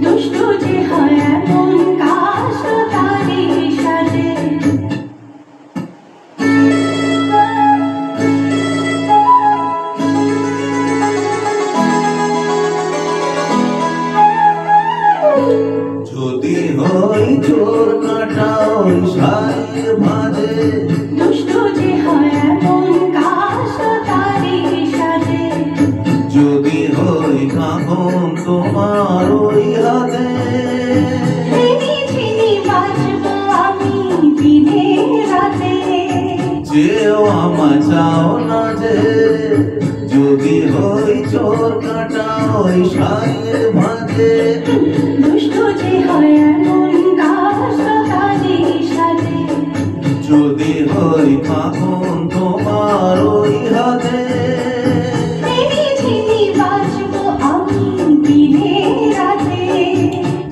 দুষ্টু যে হয় এমন কাশ তারি সাজে, যদি হই চোর কাটা ওই শাড়ির ভাঁজে, দুষ্টু যে হয় এমন কাশ তারি সাজে, যদি হই কাঁখন তোমার ওই হাতে, ঝিনি ঝিনি বাজবো আমি দিনে রাতে, যেও আমায় চাও না যে, যদি হই চোর কাটা ওই শাড়ির ভাঁজে, দুষ্টু যে হয় এমন কাশ তারি সাজে, যদি হই কাঁখন তোমার ওই হাতে, ঝিনি ঝিনি বাজবো আমি দিনে রাতে,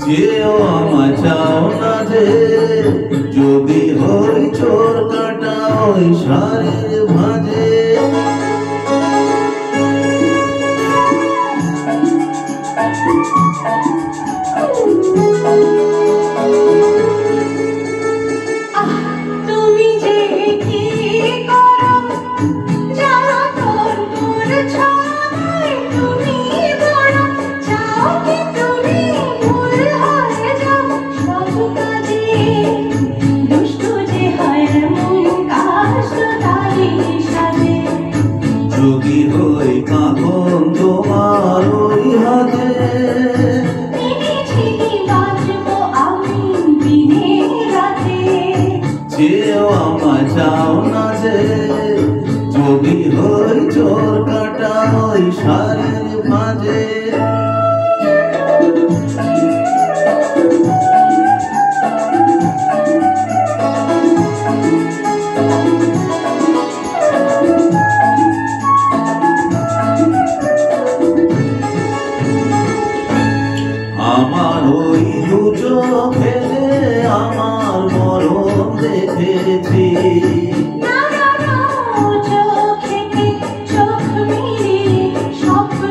যেও আমায় চাও না যে, যদি হই চোর কাটা ওই শাড়ির ভাঁজে। তুমি যে কি করো জ্বালাতন করছো আমায়, তুমি বড় চাও কি তুমি ভুল হয়ে যাও সব কাজে, দুষ্টু যে হয় এমন কাশ তারি সাজে, যদি হই কাঁখন তোমার ওই হাতে, ঝিনি ঝিনি বাজবো আমি দিনে রাতে, যেও আমায় চাও না যে, যদি হই চোর কাটা ওই শাড়ির ভাঁজে। আমার ওই দু চোখে আমার মরণ দেখেছি, চোখেতে চোখ মিলিয়ে স্বপ্ন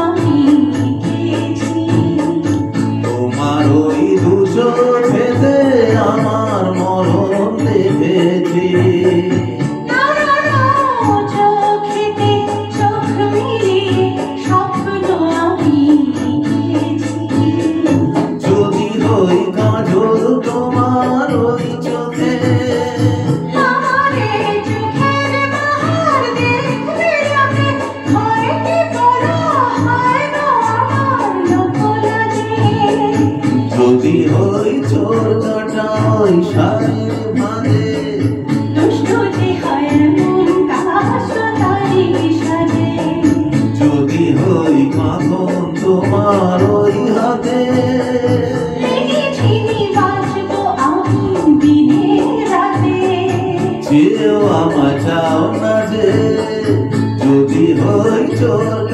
আমি দেখেছি, তোমার ওই দু চোখেতে আমার মরণ দেখেছি, চোখেতে চোখ মিলিয়ে স্বপ্ন আমি দেখেছি, যদি হই কাজল তোমার ওই চোখে, আমারে চোখের বাহার দেখবে যাবে, হয় কি বড় হয় গো আমার লোক লাগে, যদি হই চোর কাটা ওই শাড়ির ভাঁজে, দুষ্টু যে হয় এমন কাশ তারি সাজে, যদি হই কাঁখন তোমার ওই হাতে, ঝিনি ঝিনি বাজবো আমি দিনে রাতে, যেও আমায় চাও না যে, যদি হই চোর